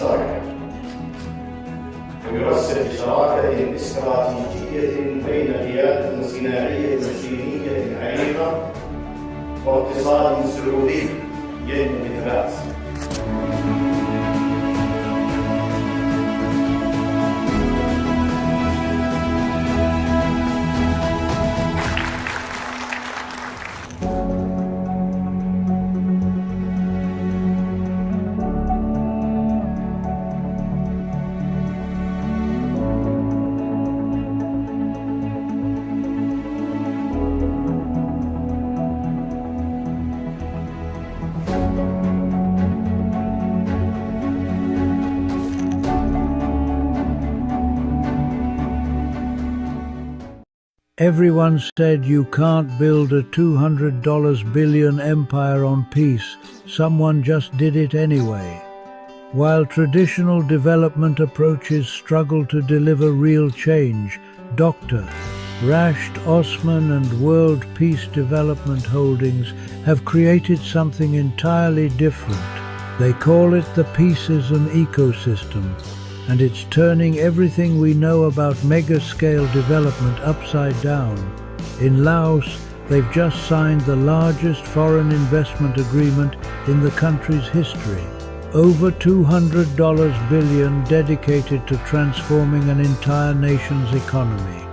صالح، ويرسخ شراكة استراتيجية بين قيادة صناعية مشينية عريقة واقتصاد سعودي ينمو بثبات. Everyone said you can't build a $200 billion empire on peace. Someone just did it anyway. While traditional development approaches struggle to deliver real change, Dr. Rashid Osman and World Peace Development Holdings have created something entirely different. They call it the Peaceism ecosystem, and it's turning everything we know about mega-scale development upside down. In Laos, they've just signed the largest foreign investment agreement in the country's history. Over $200 billion dedicated to transforming an entire nation's economy.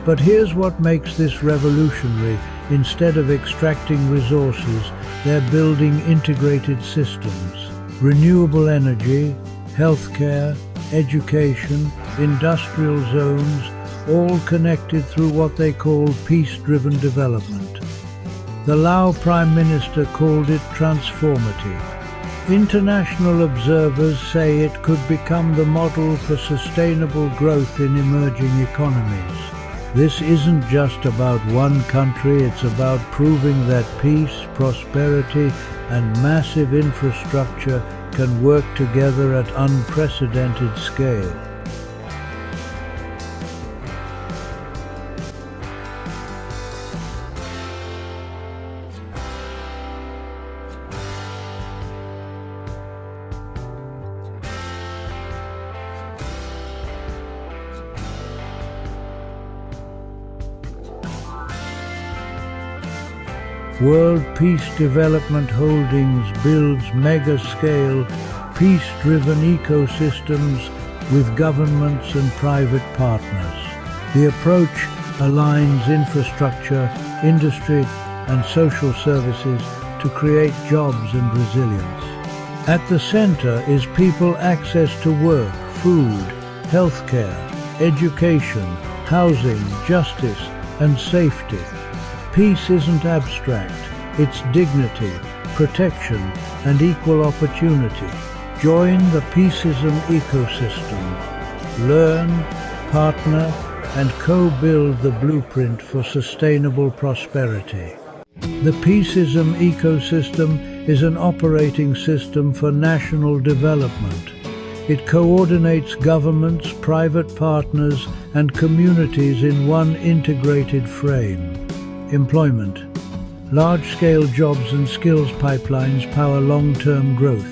But here's what makes this revolutionary. Instead of extracting resources, they're building integrated systems. Renewable energy, healthcare, education, industrial zones, all connected through what they call peace-driven development. The Lao Prime Minister called it transformative. International observers say it could become the model for sustainable growth in emerging economies. This isn't just about one country, it's about proving that peace, prosperity, and massive infrastructure can work together at unprecedented scale. World Peace Development Holdings builds mega-scale, peace-driven ecosystems with governments and private partners. The approach aligns infrastructure, industry, and social services to create jobs and resilience. At the center is people access to work, food, healthcare, education, housing, justice, and safety. Peace isn't abstract, it's dignity, protection, and equal opportunity. Join the Peaceism ecosystem. Learn, partner, and co-build the blueprint for sustainable prosperity. The Peaceism ecosystem is an operating system for national development. It coordinates governments, private partners, and communities in one integrated frame. Employment. Large-scale jobs and skills pipelines power long-term growth.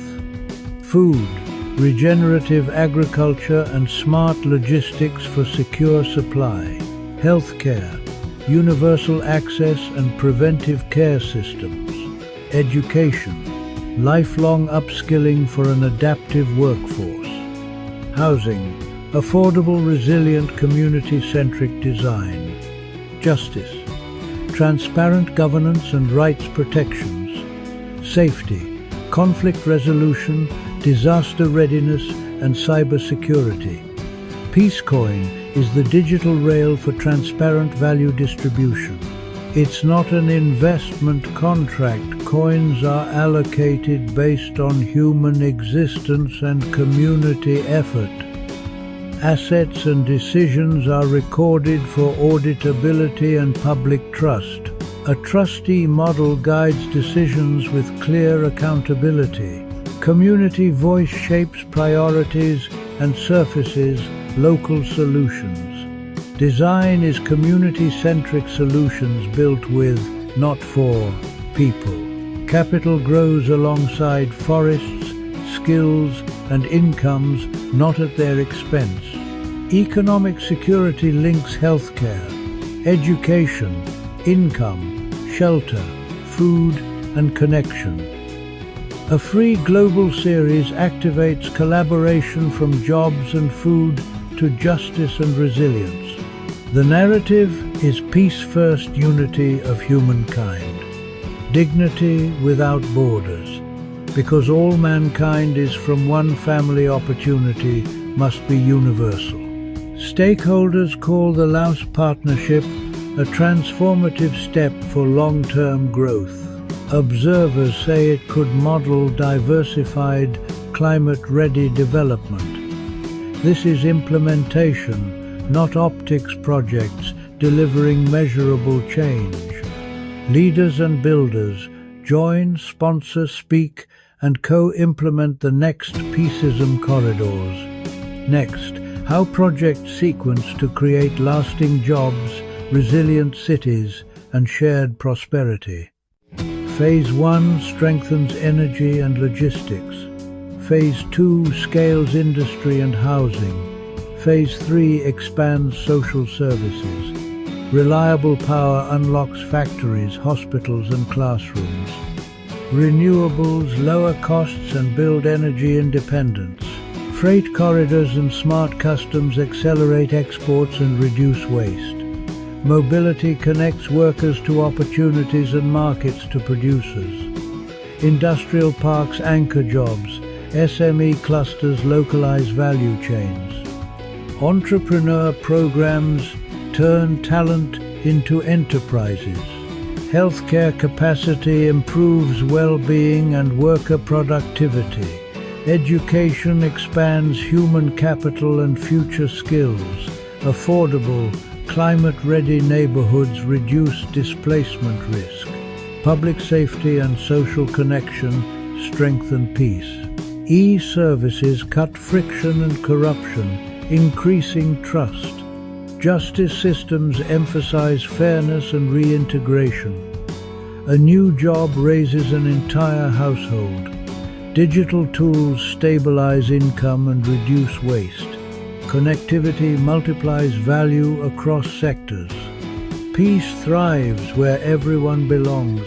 Food. Regenerative agriculture and smart logistics for secure supply. Healthcare. Universal access and preventive care systems. Education. Lifelong upskilling for an adaptive workforce. Housing. Affordable, resilient, community-centric design. Justice. Transparent governance and rights protections. Safety, conflict resolution, disaster readiness, and cybersecurity. Peacecoin is the digital rail for transparent value distribution. It's not an investment contract. Coins are allocated based on human existence and community effort. Assets and decisions are recorded for auditability and public trust. A trustee model guides decisions with clear accountability. Community voice shapes priorities and surfaces local solutions. Design is community-centric solutions built with, not for, people. Capital grows alongside forests, skills, and incomes, not at their expense. Economic security links healthcare, education, income, shelter, food, and connection. A free global series activates collaboration from jobs and food to justice and resilience. The narrative is peace first, unity of humankind, dignity without borders, because all mankind is from one family. Opportunity must be universal. Stakeholders call the Laos Partnership a transformative step for long-term growth. Observers say it could model diversified, climate-ready development. This is implementation, not optics projects, delivering measurable change. Leaders and builders join, sponsor, speak, and co-implement the next Peaceism corridors. Next, how projects sequence to create lasting jobs, resilient cities, and shared prosperity. Phase 1 strengthens energy and logistics. Phase 2 scales industry and housing. Phase 3 expands social services. Reliable power unlocks factories, hospitals, and classrooms. Renewables lower costs and build energy independence. Freight corridors and smart customs accelerate exports and reduce waste. Mobility connects workers to opportunities and markets to producers. Industrial parks anchor jobs. SME clusters localize value chains. Entrepreneur programs turn talent into enterprises. Healthcare capacity improves well-being and worker productivity. Education expands human capital and future skills. Affordable, climate-ready neighborhoods reduce displacement risk. Public safety and social connection strengthen peace. E-services cut friction and corruption, increasing trust. Justice systems emphasize fairness and reintegration. A new job raises an entire household. Digital tools stabilize income and reduce waste. Connectivity multiplies value across sectors. Peace thrives where everyone belongs.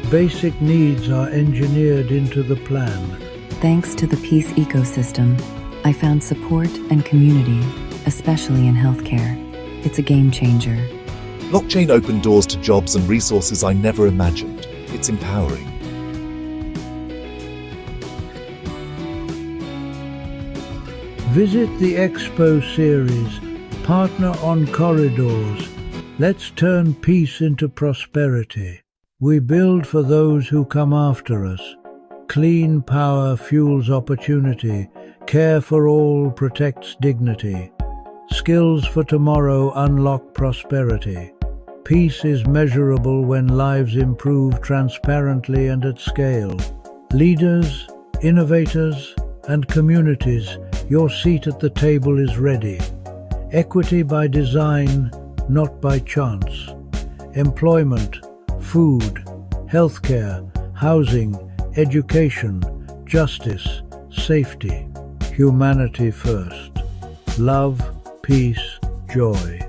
Basic needs are engineered into the plan. Thanks to the peace ecosystem, I found support and community, especially in healthcare. It's a game changer. Blockchain opened doors to jobs and resources I never imagined. It's empowering. Visit the Expo series, partner on corridors. Let's turn peace into prosperity. We build for those who come after us. Clean power fuels opportunity. Care for all protects dignity. Skills for tomorrow unlock prosperity. Peace is measurable when lives improve transparently and at scale. Leaders, innovators, and communities, your seat at the table is ready. Equity by design, not by chance. Employment, food, healthcare, housing, education, justice, safety. Humanity first. Love, peace, joy.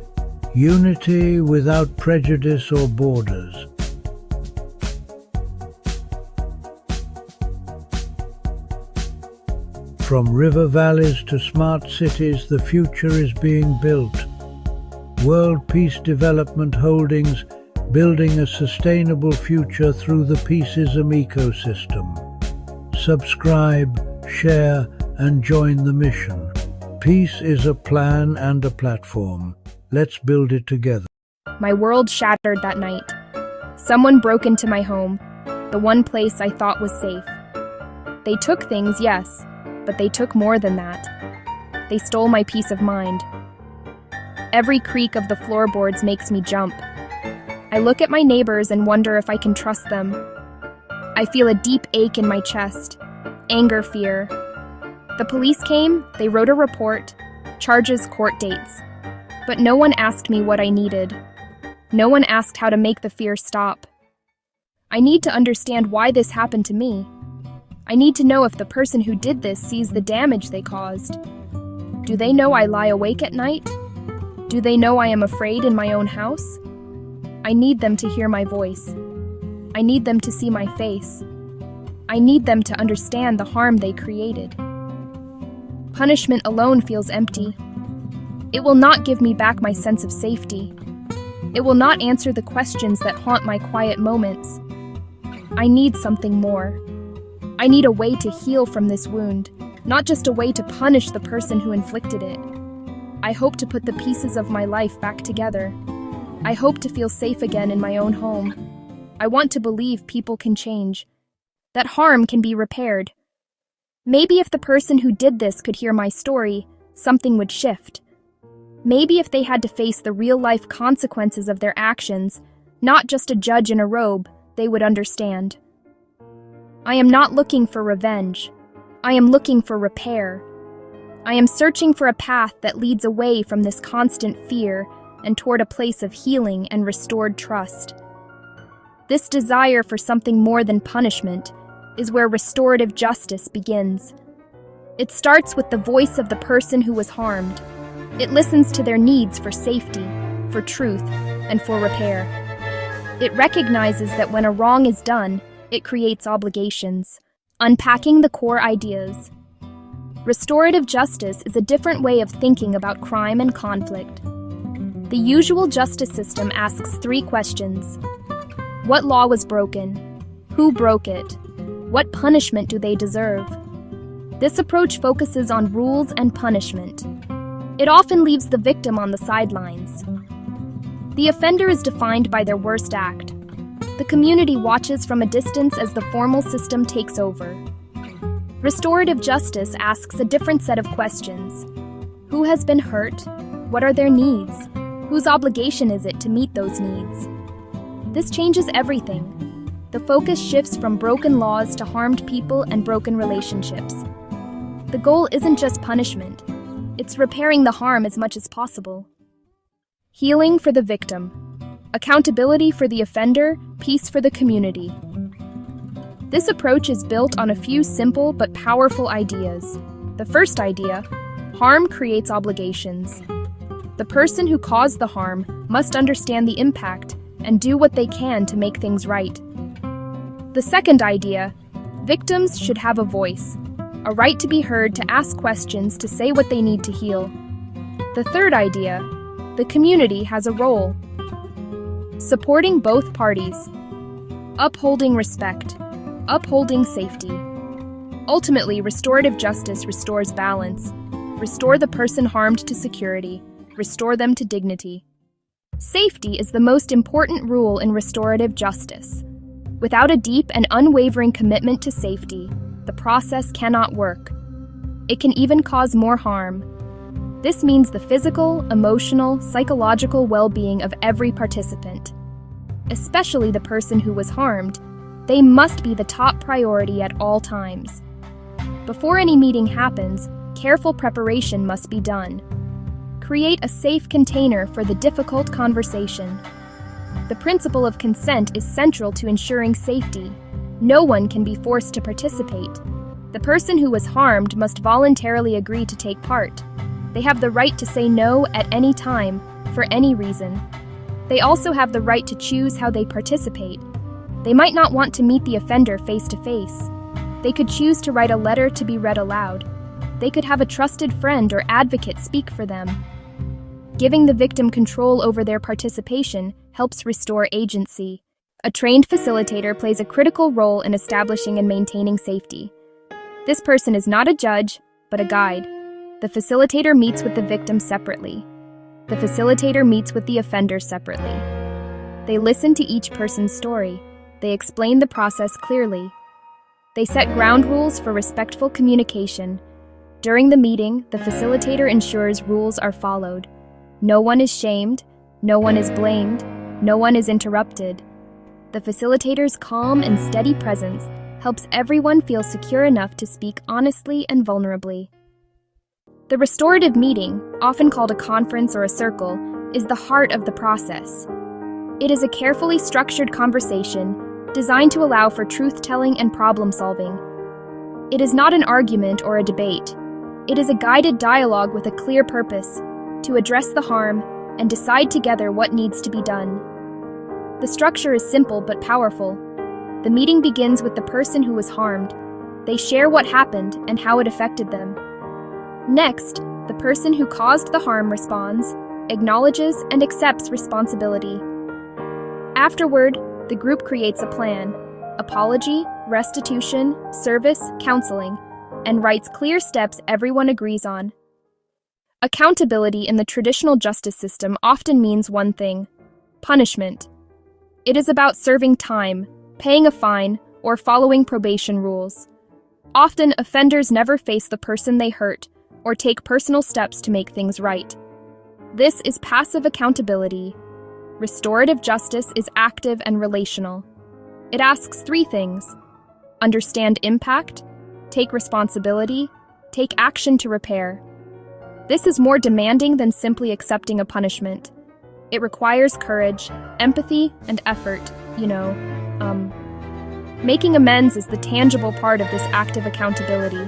Unity without prejudice or borders. From river valleys to smart cities, the future is being built. World Peace Development Holdings, building a sustainable future through the Peaceism ecosystem. Subscribe, share, and join the mission. Peace is a plan and a platform. Let's build it together. My world shattered that night. Someone broke into my home, the one place I thought was safe. They took things, yes, but they took more than that. They stole my peace of mind. Every creak of the floorboards makes me jump. I look at my neighbors and wonder if I can trust them. I feel a deep ache in my chest, anger, fear. The police came, they wrote a report, charges, court dates. But no one asked me what I needed. No one asked how to make the fear stop. I need to understand why this happened to me. I need to know if the person who did this sees the damage they caused. Do they know I lie awake at night? Do they know I am afraid in my own house? I need them to hear my voice. I need them to see my face. I need them to understand the harm they created. Punishment alone feels empty. It will not give me back my sense of safety. It will not answer the questions that haunt my quiet moments. I need something more. I need a way to heal from this wound, not just a way to punish the person who inflicted it. I hope to put the pieces of my life back together. I hope to feel safe again in my own home. I want to believe people can change, that harm can be repaired. Maybe if the person who did this could hear my story, something would shift. Maybe if they had to face the real-life consequences of their actions, not just a judge in a robe, they would understand. I am not looking for revenge. I am looking for repair. I am searching for a path that leads away from this constant fear and toward a place of healing and restored trust. This desire for something more than punishment is where restorative justice begins. It starts with the voice of the person who was harmed. It listens to their needs for safety, for truth, and for repair. It recognizes that when a wrong is done, it creates obligations, unpacking the core ideas. Restorative justice is a different way of thinking about crime and conflict. The usual justice system asks 3 questions. What law was broken? Who broke it? What punishment do they deserve? This approach focuses on rules and punishment. It often leaves the victim on the sidelines. The offender is defined by their worst act. The community watches from a distance as the formal system takes over. Restorative justice asks a different set of questions. Who has been hurt? What are their needs? Whose obligation is it to meet those needs? This changes everything. The focus shifts from broken laws to harmed people and broken relationships. The goal isn't just punishment. It's repairing the harm as much as possible. Healing for the victim. Accountability for the offender, peace for the community. This approach is built on a few simple but powerful ideas. The first idea, harm creates obligations. The person who caused the harm must understand the impact and do what they can to make things right. The second idea, victims should have a voice, a right to be heard, to ask questions, to say what they need to heal. The third idea, the community has a role. Supporting both parties. Upholding respect. Upholding safety. Ultimately, restorative justice restores balance. Restore the person harmed to security. Restore them to dignity. Safety is the most important rule in restorative justice. Without a deep and unwavering commitment to safety, the process cannot work. It can even cause more harm. This means the physical, emotional, psychological well-being of every participant, especially the person who was harmed. They must be the top priority at all times. Before any meeting happens, careful preparation must be done. Create a safe container for the difficult conversation. The principle of consent is central to ensuring safety. No one can be forced to participate. The person who was harmed must voluntarily agree to take part. They have the right to say no at any time, for any reason. They also have the right to choose how they participate. They might not want to meet the offender face to face. They could choose to write a letter to be read aloud. They could have a trusted friend or advocate speak for them. Giving the victim control over their participation helps restore agency. A trained facilitator plays a critical role in establishing and maintaining safety. This person is not a judge, but a guide. The facilitator meets with the victim separately. The facilitator meets with the offender separately. They listen to each person's story. They explain the process clearly. They set ground rules for respectful communication. During the meeting, the facilitator ensures rules are followed. No one is shamed, no one is blamed, no one is interrupted. The facilitator's calm and steady presence helps everyone feel secure enough to speak honestly and vulnerably. The restorative meeting, often called a conference or a circle, is the heart of the process. It is a carefully structured conversation designed to allow for truth-telling and problem-solving. It is not an argument or a debate. It is a guided dialogue with a clear purpose, to address the harm and decide together what needs to be done. The structure is simple but powerful. The meeting begins with the person who was harmed. They share what happened and how it affected them. Next, the person who caused the harm responds, acknowledges, and accepts responsibility. Afterward, the group creates a plan: apology, restitution, service, counseling, and writes clear steps everyone agrees on. Accountability in the traditional justice system often means one thing: punishment. It is about serving time, paying a fine, or following probation rules. Often, offenders never face the person they hurt or take personal steps to make things right. This is passive accountability. Restorative justice is active and relational. It asks three things: understand impact, take responsibility, take action to repair. This is more demanding than simply accepting a punishment. It requires courage, empathy, and effort, Making amends is the tangible part of this active accountability.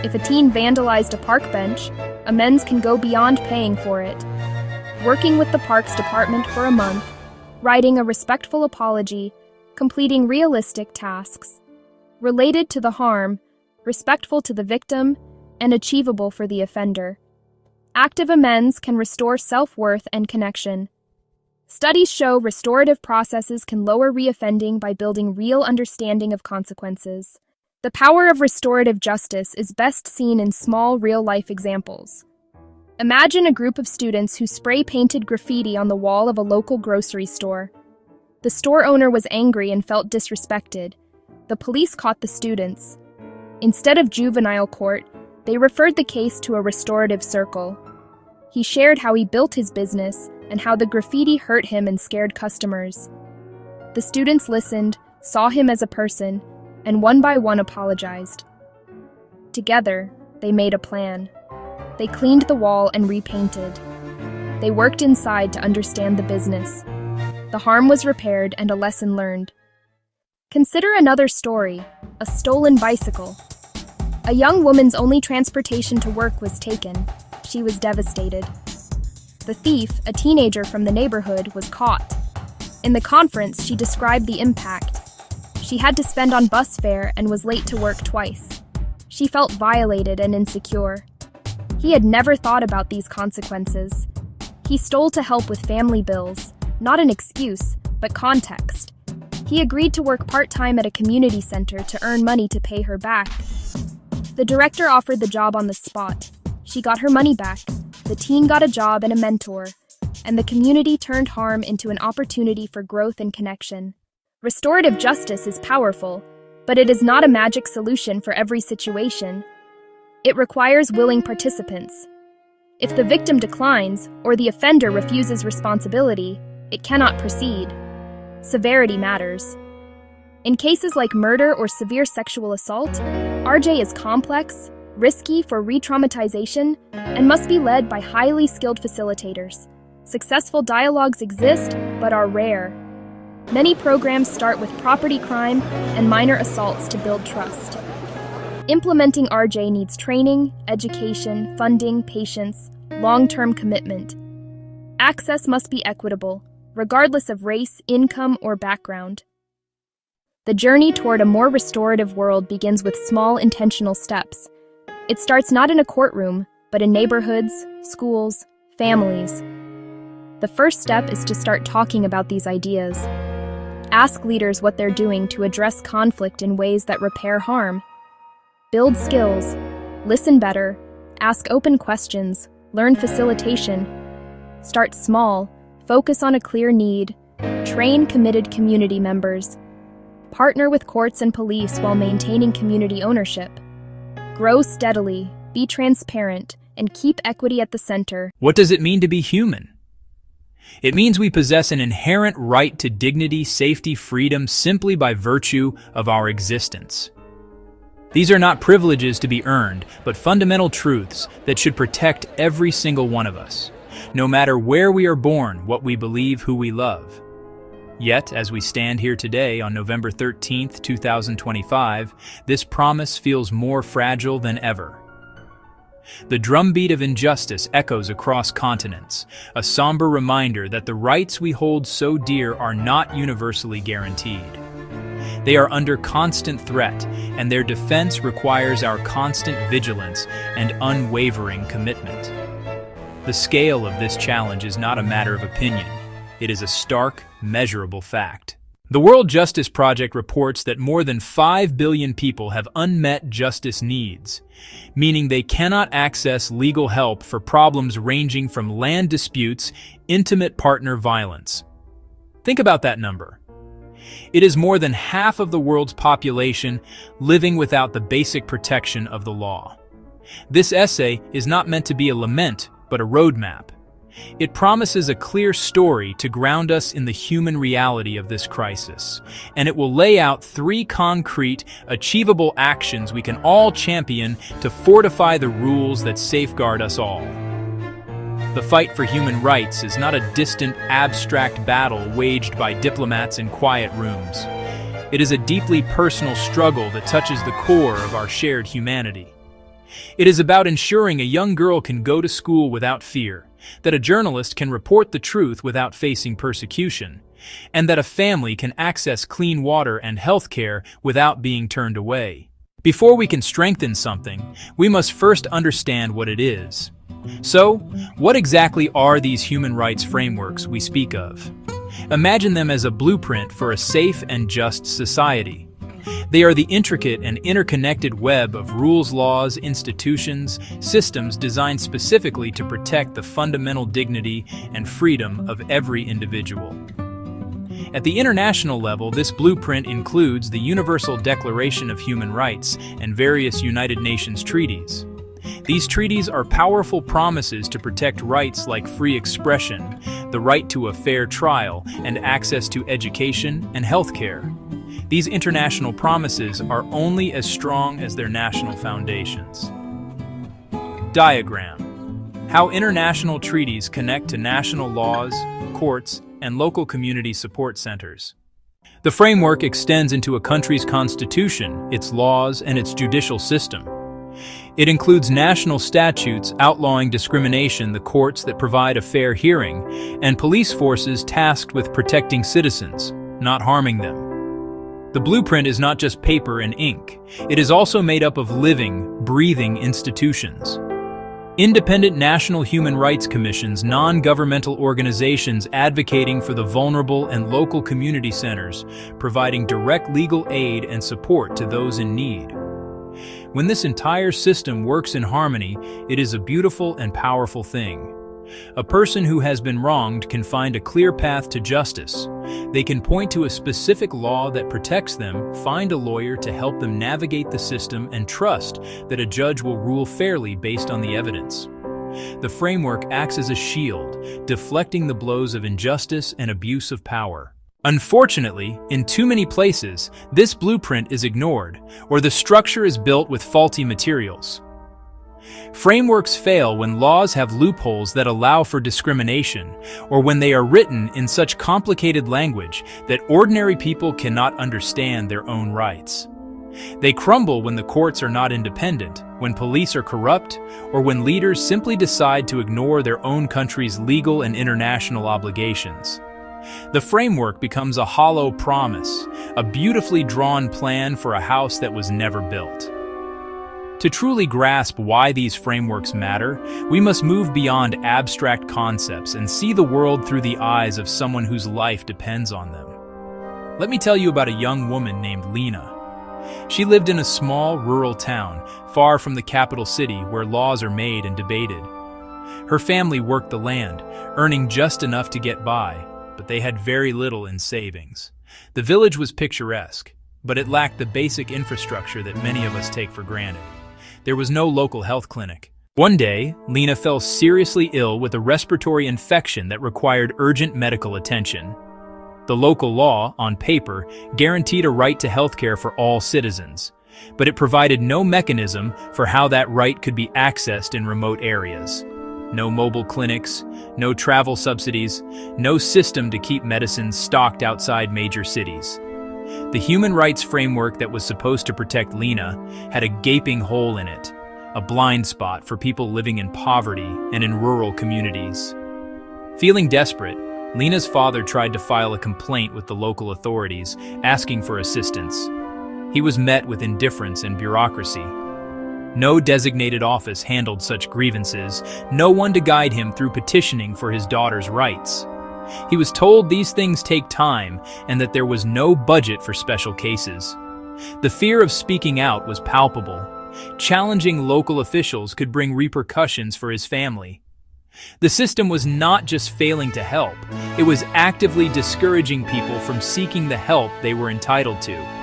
If a teen vandalized a park bench, amends can go beyond paying for it. Working with the parks department for a month, writing a respectful apology, completing realistic tasks, related to the harm, respectful to the victim, and achievable for the offender. Active amends can restore self-worth and connection. Studies show restorative processes can lower reoffending by building real understanding of consequences. The power of restorative justice is best seen in small, real-life examples. Imagine a group of students who spray-painted graffiti on the wall of a local grocery store. The store owner was angry and felt disrespected. The police caught the students. Instead of juvenile court, they referred the case to a restorative circle. He shared how he built his business and how the graffiti hurt him and scared customers. The students listened, saw him as a person, and one by one apologized. Together, they made a plan. They cleaned the wall and repainted. They worked inside to understand the business. The harm was repaired and a lesson learned. Consider another story: a stolen bicycle. A young woman's only transportation to work was taken. She was devastated. The thief, a teenager from the neighborhood, was caught. In the conference, she described the impact. She had to spend on bus fare and was late to work twice. She felt violated and insecure. He had never thought about these consequences. He stole to help with family bills, not an excuse, but context. He agreed to work part-time at a community center to earn money to pay her back. The director offered the job on the spot. She got her money back. The teen got a job and a mentor, and the community turned harm into an opportunity for growth and connection. Restorative justice is powerful, but it is not a magic solution for every situation. It requires willing participants. If the victim declines or the offender refuses responsibility, it cannot proceed. Severity matters. In cases like murder or severe sexual assault, RJ is complex, risky for re-traumatization, and must be led by highly skilled facilitators. Successful dialogues exist, but are rare. Many programs start with property crime and minor assaults to build trust. Implementing RJ needs training, education, funding, patience, long-term commitment. Access must be equitable, regardless of race, income, or background. The journey toward a more restorative world begins with small, intentional steps. It starts not in a courtroom, but in neighborhoods, schools, families. The first step is to start talking about these ideas. Ask leaders what they're doing to address conflict in ways that repair harm. Build skills, listen better, ask open questions, learn facilitation. Start small, focus on a clear need, train committed community members. Partner with courts and police while maintaining community ownership. Grow steadily, be transparent, and keep equity at the center. What does it mean to be human? It means we possess an inherent right to dignity, safety, freedom simply by virtue of our existence. These are not privileges to be earned, but fundamental truths that should protect every single one of us, no matter where we are born, what we believe, who we love. Yet, as we stand here today on November 13th, 2025, this promise feels more fragile than ever. The drumbeat of injustice echoes across continents, a somber reminder that the rights we hold so dear are not universally guaranteed. They are under constant threat, and their defense requires our constant vigilance and unwavering commitment. The scale of this challenge is not a matter of opinion. It is a stark, measurable fact. The World Justice Project reports that more than 5 billion people have unmet justice needs, meaning they cannot access legal help for problems ranging from land disputes, intimate partner violence. Think about that number. It is more than half of the world's population living without the basic protection of the law. This essay is not meant to be a lament, but a roadmap. It promises a clear story to ground us in the human reality of this crisis, and it will lay out 3 concrete, achievable actions we can all champion to fortify the rules that safeguard us all. The fight for human rights is not a distant, abstract battle waged by diplomats in quiet rooms. It is a deeply personal struggle that touches the core of our shared humanity. It is about ensuring a young girl can go to school without fear, that a journalist can report the truth without facing persecution, and that a family can access clean water and health care without being turned away. Before we can strengthen something, we must first understand what it is. So, what exactly are these human rights frameworks we speak of? Imagine them as a blueprint for a safe and just society. They are the intricate and interconnected web of rules, laws, institutions, systems designed specifically to protect the fundamental dignity and freedom of every individual. At the international level, this blueprint includes the Universal Declaration of Human Rights and various United Nations treaties. These treaties are powerful promises to protect rights like free expression, the right to a fair trial, and access to education and health care. These international promises are only as strong as their national foundations. Diagram: how international treaties connect to national laws, courts, and local community support centers. The framework extends into a country's constitution, its laws, and its judicial system. It includes national statutes outlawing discrimination, the courts that provide a fair hearing, and police forces tasked with protecting citizens, not harming them. The blueprint is not just paper and ink. It is also made up of living, breathing institutions. Independent national human rights commissions, non-governmental organizations advocating for the vulnerable, and local community centers, providing direct legal aid and support to those in need. When this entire system works in harmony, it is a beautiful and powerful thing. A person who has been wronged can find a clear path to justice. They can point to a specific law that protects them, find a lawyer to help them navigate the system, and trust that a judge will rule fairly based on the evidence. The framework acts as a shield, deflecting the blows of injustice and abuse of power. Unfortunately, in too many places, this blueprint is ignored, or the structure is built with faulty materials. Frameworks fail when laws have loopholes that allow for discrimination, or when they are written in such complicated language that ordinary people cannot understand their own rights. They crumble when the courts are not independent, when police are corrupt, or when leaders simply decide to ignore their own country's legal and international obligations. The framework becomes a hollow promise, a beautifully drawn plan for a house that was never built. To truly grasp why these frameworks matter, we must move beyond abstract concepts and see the world through the eyes of someone whose life depends on them. Let me tell you about a young woman named Lena. She lived in a small, rural town, far from the capital city where laws are made and debated. Her family worked the land, earning just enough to get by, but they had very little in savings. The village was picturesque, but it lacked the basic infrastructure that many of us take for granted. There was no local health clinic. One day, Lena fell seriously ill with a respiratory infection that required urgent medical attention. The local law, on paper, guaranteed a right to health care for all citizens, but it provided no mechanism for how that right could be accessed in remote areas. No mobile clinics, no travel subsidies, no system to keep medicines stocked outside major cities. The human rights framework that was supposed to protect Lena had a gaping hole in it, a blind spot for people living in poverty and in rural communities. Feeling desperate, Lena's father tried to file a complaint with the local authorities, asking for assistance. He was met with indifference and bureaucracy. No designated office handled such grievances, no one to guide him through petitioning for his daughter's rights. He was told these things take time and that there was no budget for special cases. The fear of speaking out was palpable. Challenging local officials could bring repercussions for his family. The system was not just failing to help, it was actively discouraging people from seeking the help they were entitled to.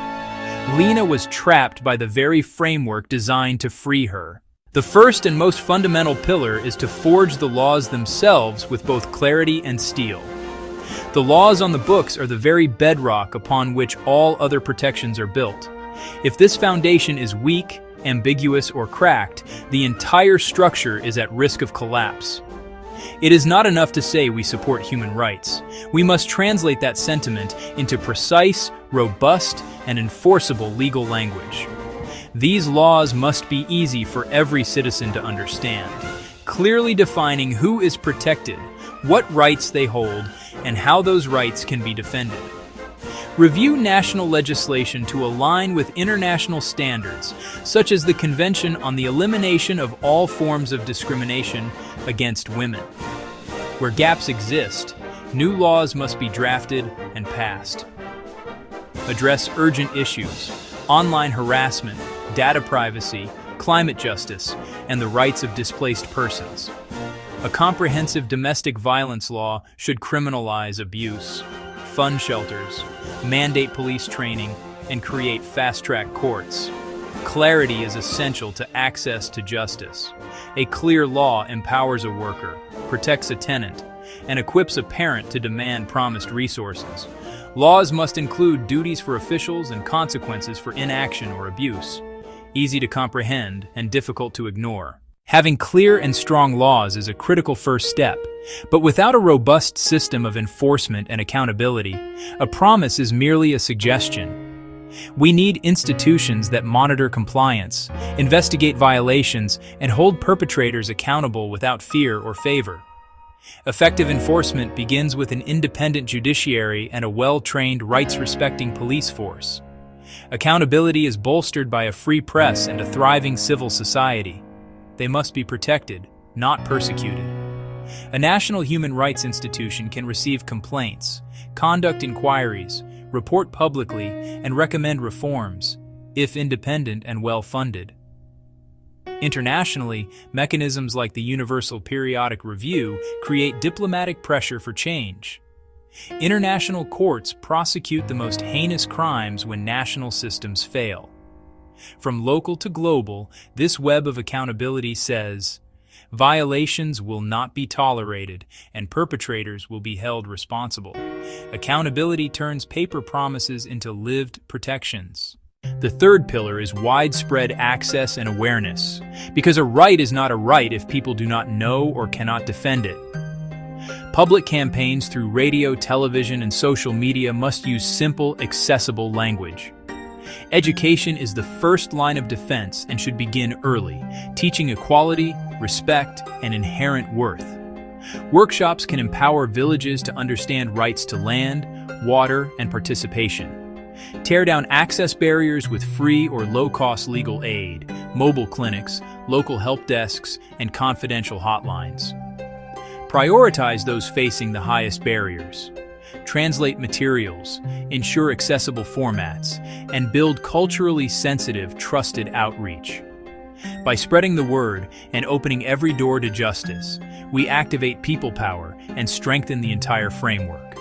Lena was trapped by the very framework designed to free her. The first and most fundamental pillar is to forge the laws themselves with both clarity and steel. The laws on the books are the very bedrock upon which all other protections are built. If this foundation is weak, ambiguous, or cracked, the entire structure is at risk of collapse. It is not enough to say we support human rights. We must translate that sentiment into precise, robust, and enforceable legal language. These laws must be easy for every citizen to understand, clearly defining who is protected, what rights they hold, and how those rights can be defended. Review national legislation to align with international standards, such as the Convention on the Elimination of All Forms of Discrimination against Women. Where gaps exist, new laws must be drafted and passed. Address urgent issues: online harassment, data privacy, climate justice, and the rights of displaced persons. A comprehensive domestic violence law should criminalize abuse, fund shelters, mandate police training, and create fast-track courts. Clarity is essential to access to justice. A clear law empowers a worker, protects a tenant, and equips a parent to demand promised resources. Laws must include duties for officials and consequences for inaction or abuse. Easy to comprehend and difficult to ignore. Having clear and strong laws is a critical first step, but without a robust system of enforcement and accountability, a promise is merely a suggestion. We need institutions that monitor compliance, investigate violations, and hold perpetrators accountable without fear or favor. Effective enforcement begins with an independent judiciary and a well-trained, rights-respecting police force. Accountability is bolstered by a free press and a thriving civil society. They must be protected, not persecuted. A national human rights institution can receive complaints, conduct inquiries, report publicly, and recommend reforms, if independent and well-funded. Internationally, mechanisms like the Universal Periodic Review create diplomatic pressure for change. International courts prosecute the most heinous crimes when national systems fail. From local to global, this web of accountability says, violations will not be tolerated and perpetrators will be held responsible. Accountability turns paper promises into lived protections. The third pillar is widespread access and awareness, because a right is not a right if people do not know or cannot defend it. Public campaigns through radio, television, and social media must use simple, accessible language. Education is the first line of defense and should begin early, teaching equality, respect, and inherent worth. Workshops can empower villages to understand rights to land, water, and participation. Tear down access barriers with free or low-cost legal aid, mobile clinics, local help desks, and confidential hotlines. Prioritize those facing the highest barriers. Translate materials, ensure accessible formats, and build culturally sensitive, trusted outreach. By spreading the word and opening every door to justice, we activate people power and strengthen the entire framework.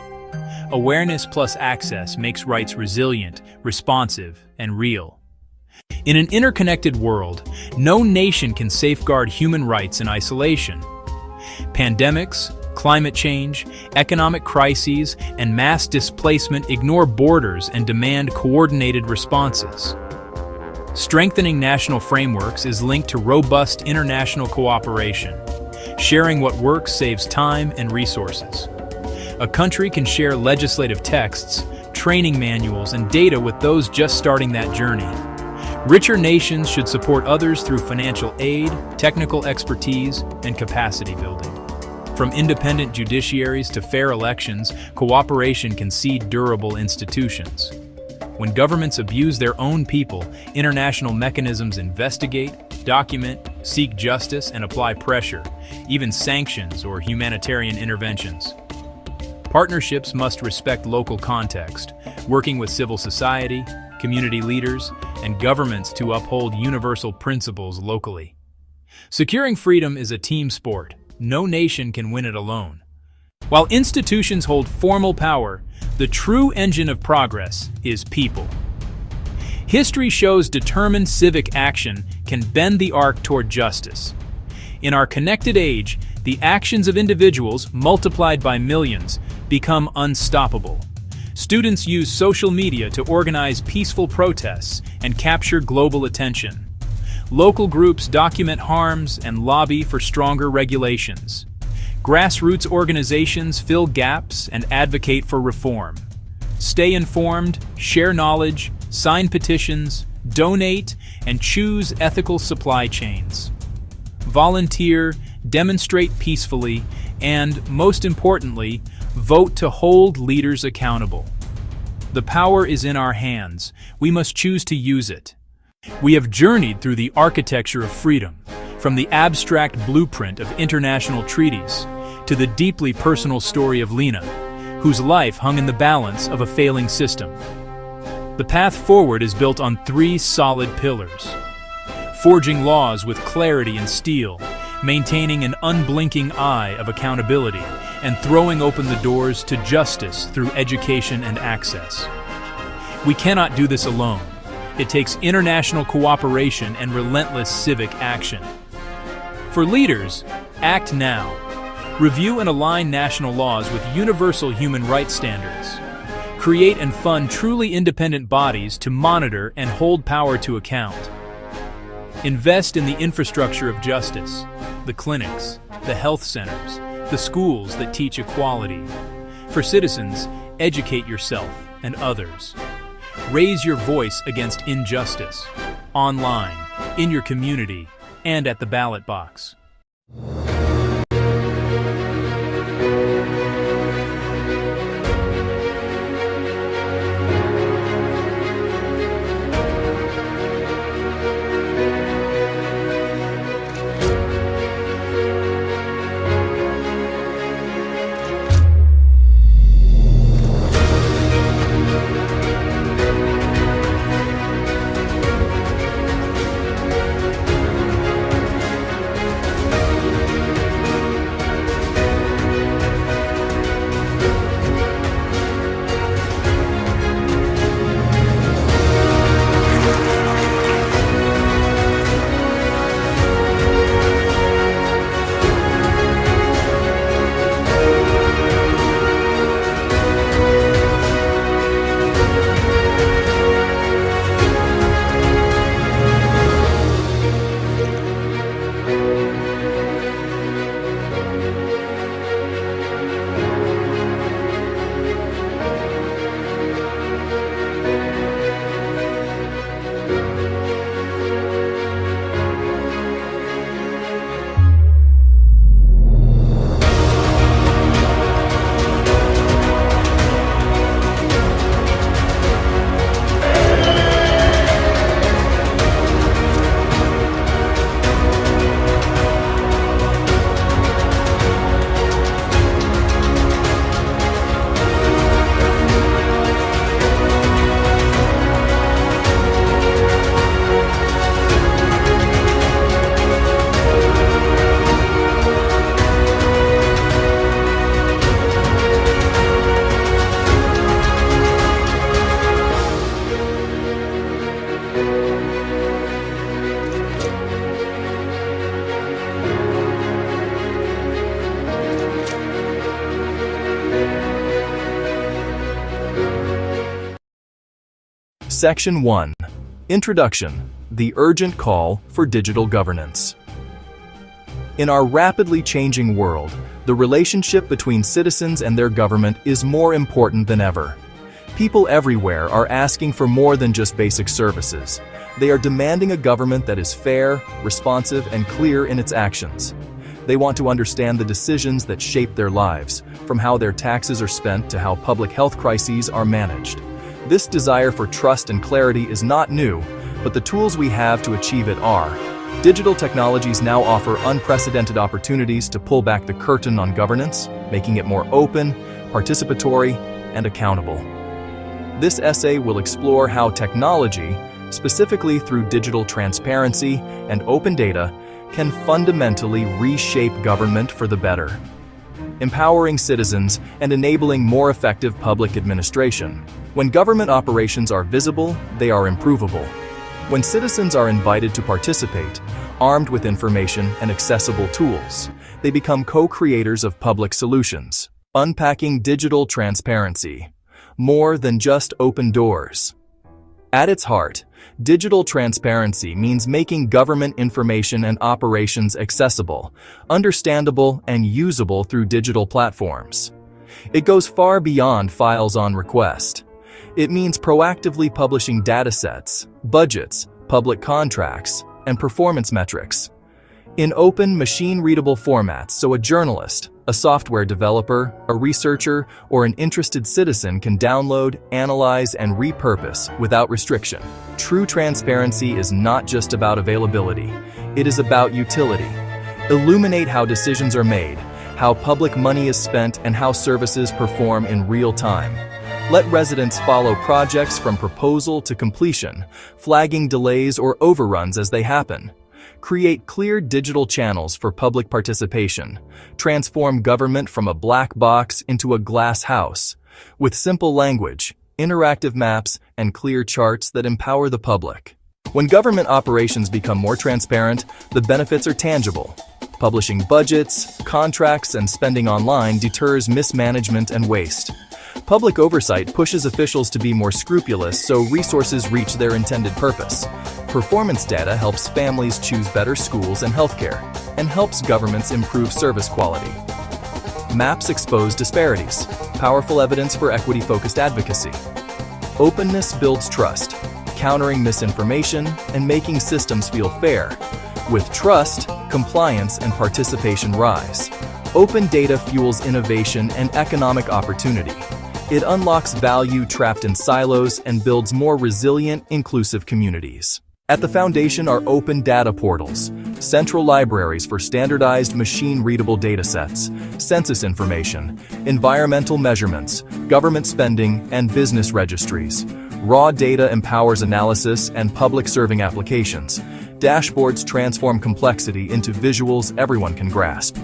Awareness plus access makes rights resilient, responsive, and real. In an interconnected world, no nation can safeguard human rights in isolation. Pandemics, climate change, economic crises, and mass displacement ignore borders and demand coordinated responses. Strengthening national frameworks is linked to robust international cooperation. Sharing what works saves time and resources. A country can share legislative texts, training manuals, and data with those just starting that journey. Richer nations should support others through financial aid, technical expertise, and capacity building. From independent judiciaries to fair elections, cooperation can seed durable institutions. When governments abuse their own people, international mechanisms investigate, document, seek justice, and apply pressure, even sanctions or humanitarian interventions. Partnerships must respect local context, working with civil society, community leaders, and governments to uphold universal principles locally. Securing freedom is a team sport. No nation can win it alone. While institutions hold formal power, the true engine of progress is people. History shows determined civic action can bend the arc toward justice. In our connected age, the actions of individuals, multiplied by millions, become unstoppable. Students use social media to organize peaceful protests and capture global attention. Local groups document harms and lobby for stronger regulations. Grassroots organizations fill gaps and advocate for reform. Stay informed, share knowledge, sign petitions, donate, and choose ethical supply chains. Volunteer, demonstrate peacefully, and, most importantly, vote to hold leaders accountable. The power is in our hands. We must choose to use it. We have journeyed through the architecture of freedom, from the abstract blueprint of international treaties to the deeply personal story of Lena, whose life hung in the balance of a failing system. The path forward is built on 3 solid pillars: forging laws with clarity and steel, maintaining an unblinking eye of accountability, and throwing open the doors to justice through education and access. We cannot do this alone. It takes international cooperation and relentless civic action. For leaders, act now. Review and align national laws with universal human rights standards. Create and fund truly independent bodies to monitor and hold power to account. Invest in the infrastructure of justice, the clinics, the health centers, the schools that teach equality. For citizens, educate yourself and others. Raise your voice against injustice, online, in your community, and at the ballot box. Section 1. Introduction. The urgent call for digital governance. In our rapidly changing world, the relationship between citizens and their government is more important than ever. People everywhere are asking for more than just basic services. They are demanding a government that is fair, responsive, and clear in its actions. They want to understand the decisions that shape their lives, from how their taxes are spent to how public health crises are managed. This desire for trust and clarity is not new, but the tools we have to achieve it are. Digital technologies now offer unprecedented opportunities to pull back the curtain on governance, making it more open, participatory, and accountable. This essay will explore how technology, specifically through digital transparency and open data, can fundamentally reshape government for the better, empowering citizens and enabling more effective public administration. When government operations are visible, they are improvable. When citizens are invited to participate, armed with information and accessible tools, they become co-creators of public solutions. Unpacking digital transparency. More than just open doors. At its heart, digital transparency means making government information and operations accessible, understandable, and usable through digital platforms. It goes far beyond files on request. It means proactively publishing datasets, budgets, public contracts, and performance metrics in open, machine-readable formats so a journalist, a software developer, a researcher, or an interested citizen can download, analyze, and repurpose without restriction. True transparency is not just about availability, it is about utility. Illuminate how decisions are made, how public money is spent, and how services perform in real time. Let residents follow projects from proposal to completion, flagging delays or overruns as they happen. Create clear digital channels for public participation. Transform government from a black box into a glass house, with simple language, interactive maps, and clear charts that empower the public. When government operations become more transparent, the benefits are tangible. Publishing budgets, contracts, and spending online deters mismanagement and waste. Public oversight pushes officials to be more scrupulous so resources reach their intended purpose. Performance data helps families choose better schools and healthcare, and helps governments improve service quality. Maps expose disparities, powerful evidence for equity-focused advocacy. Openness builds trust, countering misinformation and making systems feel fair. With trust, compliance and participation rise. Open data fuels innovation and economic opportunity. It unlocks value trapped in silos and builds more resilient, inclusive communities. At the foundation are open data portals, central libraries for standardized machine-readable datasets, census information, environmental measurements, government spending, and business registries. Raw data empowers analysis and public-serving applications. Dashboards transform complexity into visuals everyone can grasp.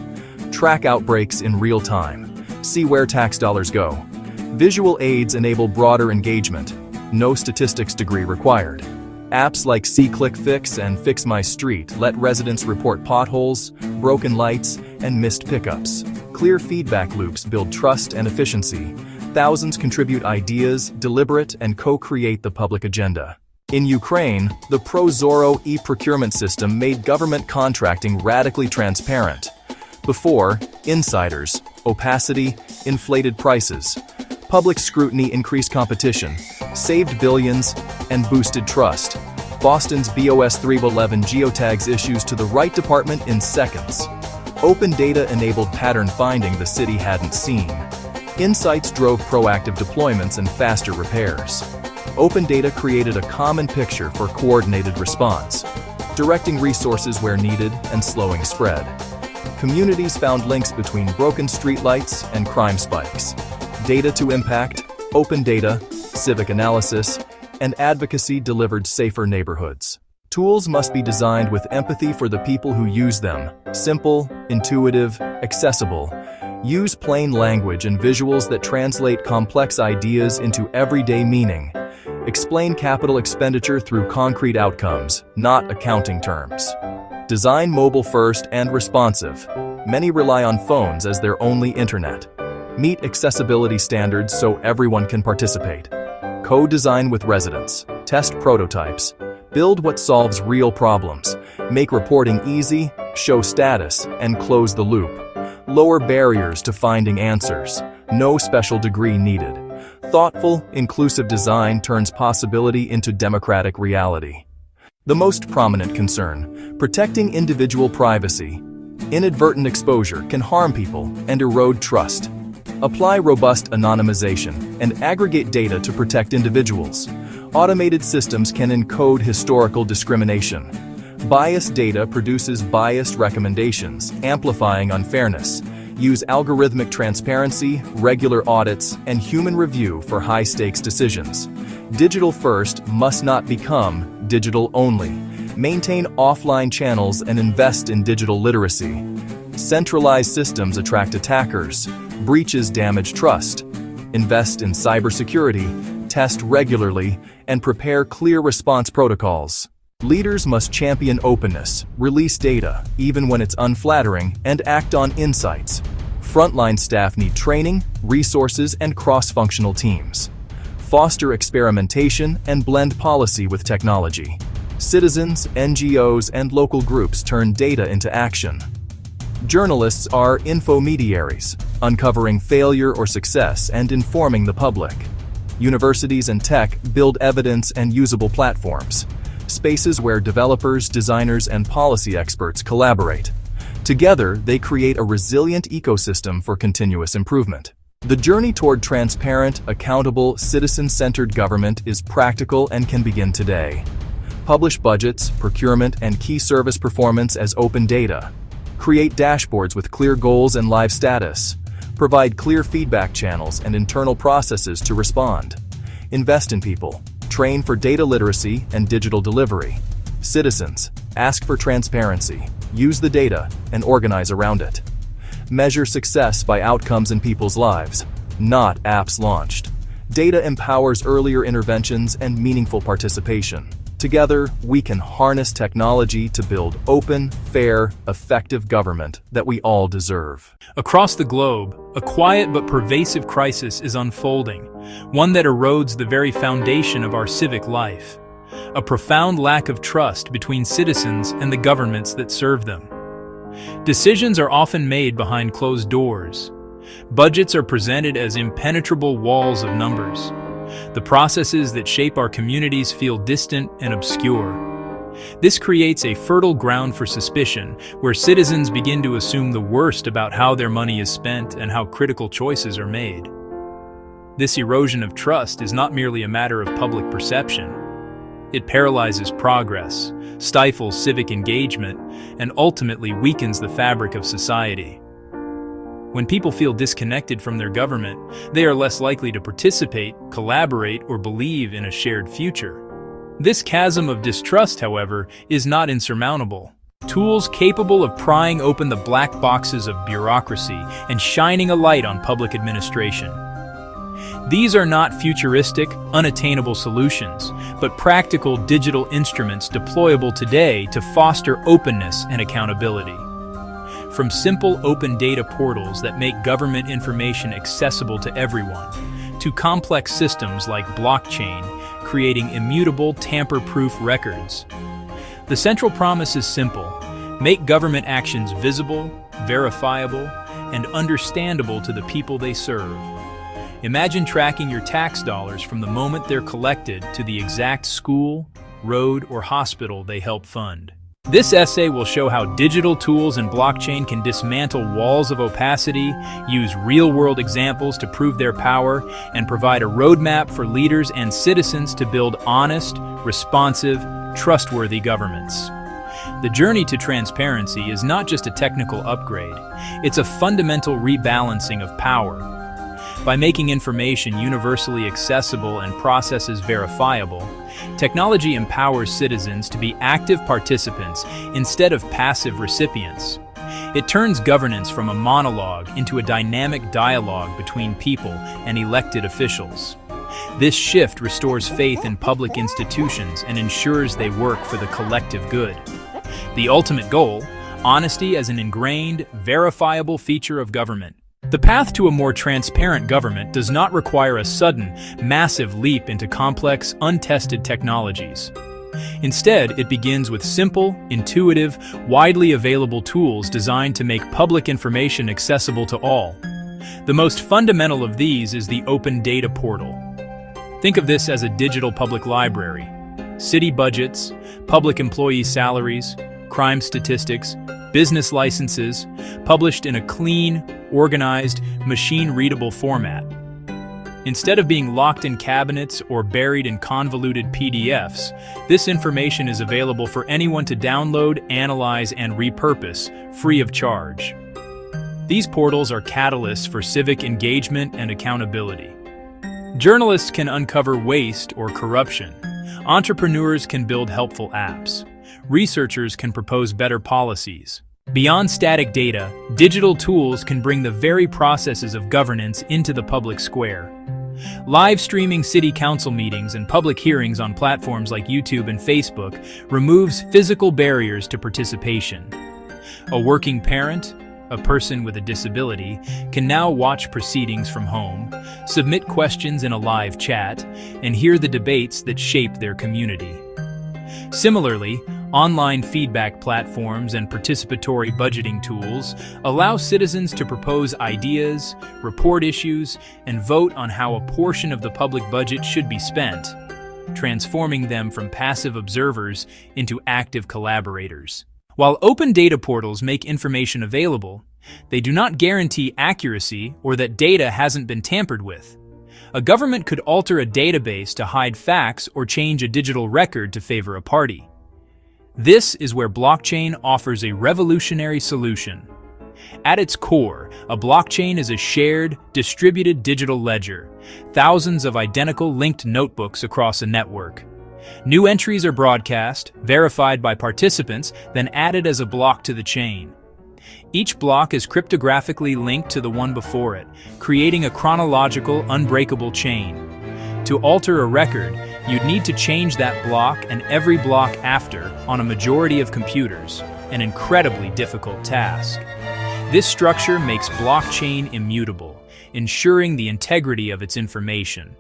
Track outbreaks in real time. See where tax dollars go. Visual aids enable broader engagement. No statistics degree required. Apps like SeeClickFix and Fix My Street let residents report potholes, broken lights, and missed pickups. Clear feedback loops build trust and efficiency. Thousands contribute ideas, deliberate, and co-create the public agenda. In Ukraine, the ProZorro e-procurement system made government contracting radically transparent. Before, insiders, opacity, inflated prices. Public scrutiny increased competition, saved billions, and boosted trust. Boston's BOS 311 geotags issues to the right department in seconds. Open data enabled pattern finding the city hadn't seen. Insights drove proactive deployments and faster repairs. Open data created a common picture for coordinated response, directing resources where needed and slowing spread. Communities found links between broken streetlights and crime spikes. Data to impact, open data, civic analysis, and advocacy delivered safer neighborhoods. Tools must be designed with empathy for the people who use them. Simple, intuitive, accessible. Use plain language and visuals that translate complex ideas into everyday meaning. Explain capital expenditure through concrete outcomes, not accounting terms. Design mobile first and responsive. Many rely on phones as their only internet. Meet accessibility standards so everyone can participate. Co-design with residents. Test prototypes. Build what solves real problems. Make reporting easy, show status, and close the loop. Lower barriers to finding answers. No special degree needed. Thoughtful, inclusive design turns possibility into democratic reality. The most prominent concern: protecting individual privacy. Inadvertent exposure can harm people and erode trust. Apply robust anonymization and aggregate data to protect individuals. Automated systems can encode historical discrimination. Biased data produces biased recommendations, amplifying unfairness. Use algorithmic transparency, regular audits, and human review for high-stakes decisions. Digital first must not become digital only. Maintain offline channels and invest in digital literacy. Centralized systems attract attackers. Breaches damage trust. Invest in cybersecurity, test regularly, and prepare clear response protocols. Leaders must champion openness, release data, even when it's unflattering, and act on insights. Frontline staff need training, resources, and cross-functional teams. Foster experimentation and blend policy with technology. Citizens, NGOs, and local groups turn data into action. Journalists are infomediaries, uncovering failure or success and informing the public. Universities and tech build evidence and usable platforms, spaces where developers, designers, and policy experts collaborate. Together, they create a resilient ecosystem for continuous improvement. The journey toward transparent, accountable, citizen-centered government is practical and can begin today. Publish budgets, procurement, and key service performance as open data. Create dashboards with clear goals and live status. Provide clear feedback channels and internal processes to respond. Invest in people. Train for data literacy and digital delivery. Citizens, ask for transparency. Use the data and organize around it. Measure success by outcomes in people's lives, not apps launched. Data empowers earlier interventions and meaningful participation. Together, we can harness technology to build open, fair, effective government that we all deserve. Across the globe, a quiet but pervasive crisis is unfolding, one that erodes the very foundation of our civic life. A profound lack of trust between citizens and the governments that serve them. Decisions are often made behind closed doors. Budgets are presented as impenetrable walls of numbers. The processes that shape our communities feel distant and obscure. This creates a fertile ground for suspicion, where citizens begin to assume the worst about how their money is spent and how critical choices are made. This erosion of trust is not merely a matter of public perception. It paralyzes progress, stifles civic engagement, and ultimately weakens the fabric of society. When people feel disconnected from their government, they are less likely to participate, collaborate, or believe in a shared future. This chasm of distrust, however, is not insurmountable. Tools capable of prying open the black boxes of bureaucracy and shining a light on public administration. These are not futuristic, unattainable solutions, but practical digital instruments deployable today to foster openness and accountability. From simple open data portals that make government information accessible to everyone, to complex systems like blockchain, creating immutable, tamper-proof records. The central promise is simple: make government actions visible, verifiable, and understandable to the people they serve. Imagine tracking your tax dollars from the moment they're collected to the exact school, road, or hospital they help fund. This essay will show how digital tools and blockchain can dismantle walls of opacity, use real-world examples to prove their power, and provide a roadmap for leaders and citizens to build honest, responsive, trustworthy governments. The journey to transparency is not just a technical upgrade, it's a fundamental rebalancing of power. By making information universally accessible and processes verifiable, technology empowers citizens to be active participants instead of passive recipients. It turns governance from a monologue into a dynamic dialogue between people and elected officials. This shift restores faith in public institutions and ensures they work for the collective good. The ultimate goal: honesty as an ingrained, verifiable feature of government. The path to a more transparent government does not require a sudden, massive leap into complex, untested technologies. Instead, it begins with simple, intuitive, widely available tools designed to make public information accessible to all. The most fundamental of these is the Open Data Portal. Think of this as a digital public library. City budgets, public employee salaries, crime statistics, business licenses, published in a clean, organized, machine-readable format. Instead of being locked in cabinets or buried in convoluted PDFs, this information is available for anyone to download, analyze, and repurpose, free of charge. These portals are catalysts for civic engagement and accountability. Journalists can uncover waste or corruption. Entrepreneurs can build helpful apps. Researchers can propose better policies. Beyond static data, digital tools can bring the very processes of governance into the public square. Live streaming city council meetings and public hearings on platforms like YouTube and Facebook removes physical barriers to participation. A working parent, a person with a disability, can now watch proceedings from home, submit questions in a live chat, and hear the debates that shape their community. Similarly, online feedback platforms and participatory budgeting tools allow citizens to propose ideas, report issues, and vote on how a portion of the public budget should be spent, transforming them from passive observers into active collaborators. While open data portals make information available, they do not guarantee accuracy or that data hasn't been tampered with. A government could alter a database to hide facts or change a digital record to favor a party. This is where blockchain offers a revolutionary solution. At its core, a blockchain is a shared, distributed digital ledger, thousands of identical linked notebooks across a network. New entries are broadcast, verified by participants, then added as a block to the chain. Each block is cryptographically linked to the one before it, creating a chronological, unbreakable chain. To alter a record, you'd need to change that block and every block after on a majority of computers, an incredibly difficult task. This structure makes blockchain immutable, ensuring the integrity of its information.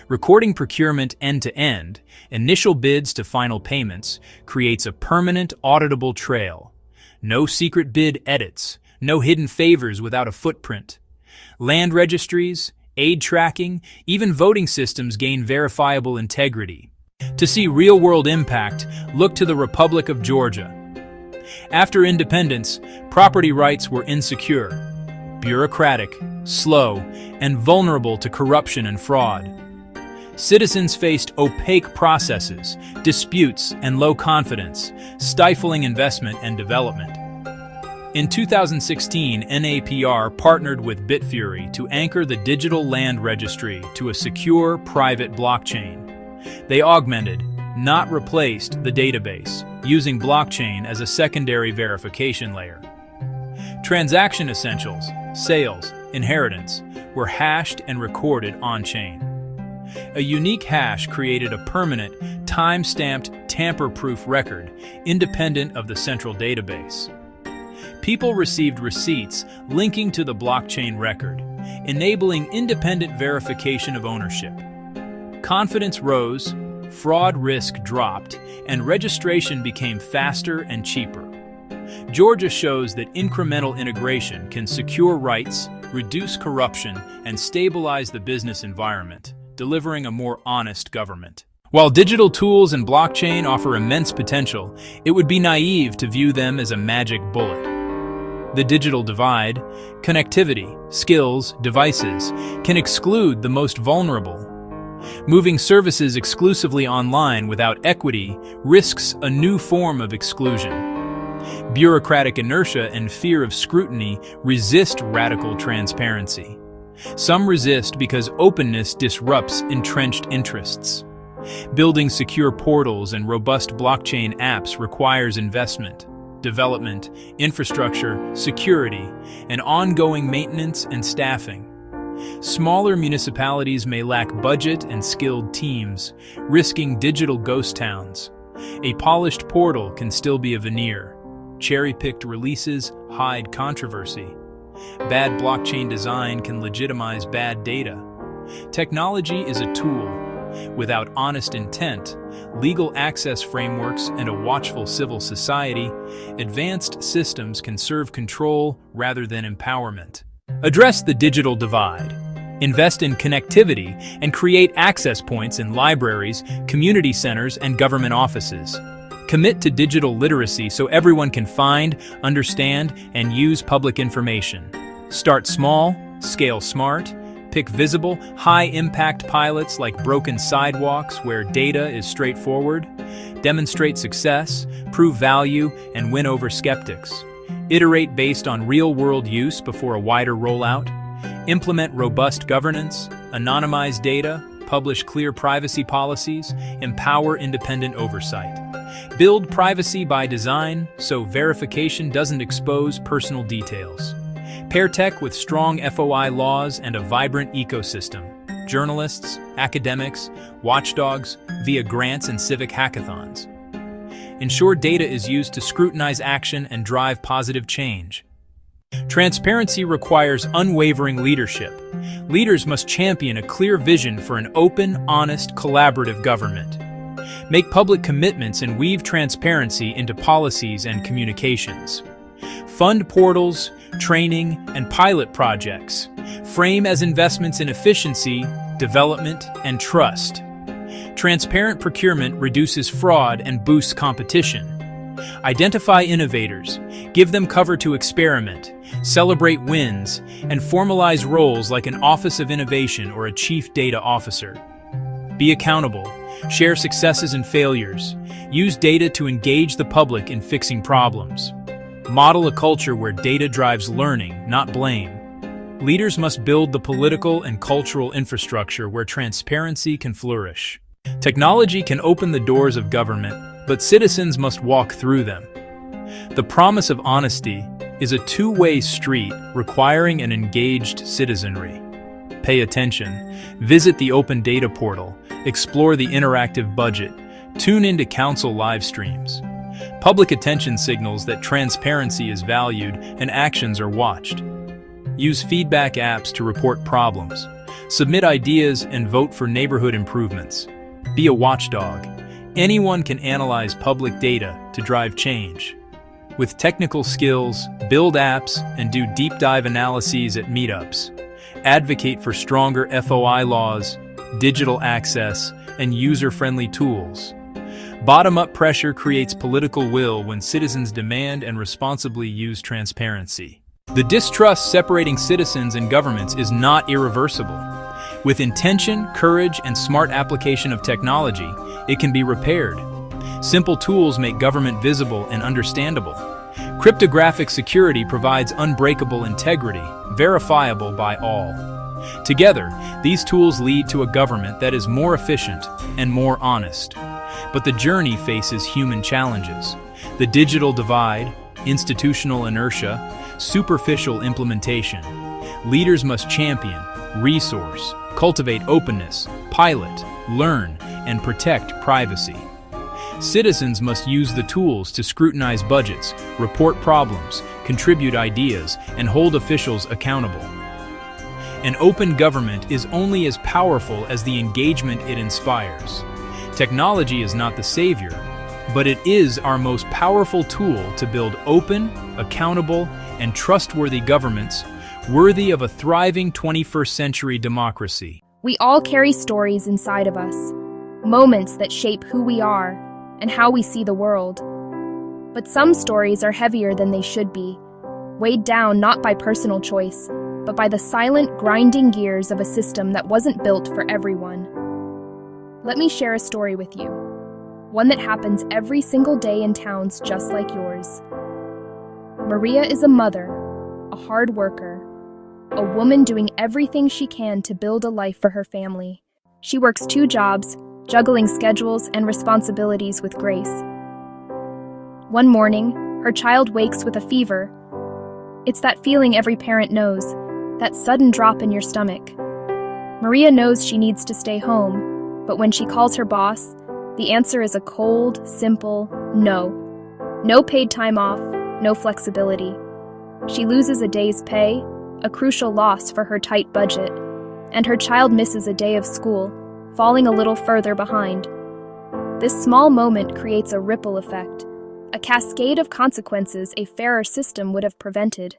Recording procurement end-to-end, initial bids to final payments, creates a permanent, auditable trail. No secret bid edits, no hidden favors without a footprint. Land registries, aid tracking, even voting systems gain verifiable integrity. To see real-world impact, look to the Republic of Georgia. After independence, property rights were insecure, bureaucratic, slow, and vulnerable to corruption and fraud. Citizens faced opaque processes, disputes, and low confidence, stifling investment and development. In 2016, NAPR partnered with Bitfury to anchor the digital land registry to a secure, private blockchain. They augmented, not replaced, the database, using blockchain as a secondary verification layer. Transaction essentials, sales, inheritance, were hashed and recorded on-chain. A unique hash created a permanent, time-stamped, tamper-proof record, independent of the central database. People received receipts linking to the blockchain record, enabling independent verification of ownership. Confidence rose, fraud risk dropped, and registration became faster and cheaper. Georgia shows that incremental integration can secure rights, reduce corruption, and stabilize the business environment, delivering a more honest government. While digital tools and blockchain offer immense potential, it would be naive to view them as a magic bullet. The digital divide, connectivity, skills, devices, can exclude the most vulnerable. Moving services exclusively online without equity risks a new form of exclusion. Bureaucratic inertia and fear of scrutiny resist radical transparency. Some resist because openness disrupts entrenched interests. Building secure portals and robust blockchain apps requires investment, development, infrastructure, security, and ongoing maintenance and staffing. Smaller municipalities may lack budget and skilled teams, risking digital ghost towns. A polished portal can still be a veneer. Cherry-picked releases hide controversy. Bad blockchain design can legitimize bad data. Technology is a tool. Without honest intent, legal access frameworks, and a watchful civil society, advanced systems can serve control rather than empowerment. Address the digital divide. Invest in connectivity and create access points in libraries, community centers, and government offices. Commit to digital literacy so everyone can find, understand, and use public information. Start small, scale smart, pick visible, high-impact pilots like broken sidewalks where data is straightforward. Demonstrate success, prove value, and win over skeptics. Iterate based on real-world use before a wider rollout. Implement robust governance, anonymize data, publish clear privacy policies, empower independent oversight. Build privacy by design so verification doesn't expose personal details. Pair tech with strong FOI laws and a vibrant ecosystem. Journalists, academics, watchdogs, via grants and civic hackathons. Ensure data is used to scrutinize action and drive positive change. Transparency requires unwavering leadership. Leaders must champion a clear vision for an open, honest, collaborative government. Make public commitments and weave transparency into policies and communications. Fund portals, training, and pilot projects. Frame as investments in efficiency, development, and trust. Transparent procurement reduces fraud and boosts competition. Identify innovators, give them cover to experiment, celebrate wins, and formalize roles like an Office of Innovation or a Chief Data Officer. Be accountable, share successes and failures, use data to engage the public in fixing problems. Model a culture where data drives learning, not blame. Leaders must build the political and cultural infrastructure where transparency can flourish. Technology can open the doors of government, but citizens must walk through them. The promise of honesty is a two-way street requiring an engaged citizenry. Pay attention, visit the Open Data Portal, explore the interactive budget, tune into council live streams. Public attention signals that transparency is valued and actions are watched. Use feedback apps to report problems. Submit ideas and vote for neighborhood improvements. Be a watchdog. Anyone can analyze public data to drive change. With technical skills, build apps and do deep dive analyses at meetups. Advocate for stronger FOI laws, digital access, and user-friendly tools. Bottom-up pressure creates political will when citizens demand and responsibly use transparency. The distrust separating citizens and governments is not irreversible. With intention, courage, and smart application of technology, it can be repaired. Simple tools make government visible and understandable. Cryptographic security provides unbreakable integrity, verifiable by all. Together, these tools lead to a government that is more efficient and more honest. But the journey faces human challenges. The digital divide, institutional inertia, superficial implementation. Leaders must champion, resource, cultivate openness, pilot, learn, and protect privacy. Citizens must use the tools to scrutinize budgets, report problems, contribute ideas, and hold officials accountable. An open government is only as powerful as the engagement it inspires. Technology is not the savior, but it is our most powerful tool to build open, accountable, and trustworthy governments worthy of a thriving 21st century democracy. We all carry stories inside of us, moments that shape who we are and how we see the world. But some stories are heavier than they should be, weighed down not by personal choice, but by the silent, grinding gears of a system that wasn't built for everyone. Let me share a story with you, one that happens every single day in towns just like yours. Maria is a mother, a hard worker, a woman doing everything she can to build a life for her family. She works 2 jobs, juggling schedules and responsibilities with grace. One morning, her child wakes with a fever. It's that feeling every parent knows, that sudden drop in your stomach. Maria knows she needs to stay home, but when she calls her boss, the answer is a cold, simple no. No paid time off, no flexibility. She loses a day's pay, a crucial loss for her tight budget, and her child misses a day of school, falling a little further behind. This small moment creates a ripple effect, a cascade of consequences a fairer system would have prevented.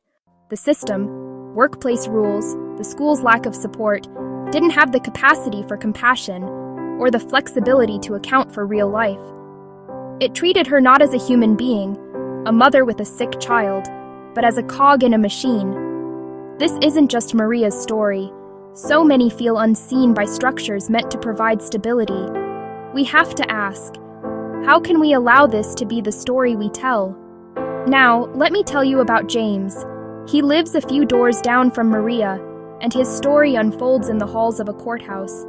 The system, workplace rules, the school's lack of support, didn't have the capacity for compassion or the flexibility to account for real life. It treated her not as a human being, a mother with a sick child, but as a cog in a machine. This isn't just Maria's story. So many feel unseen by structures meant to provide stability. We have to ask, how can we allow this to be the story we tell? Now, let me tell you about James. He lives a few doors down from Maria, and his story unfolds in the halls of a courthouse.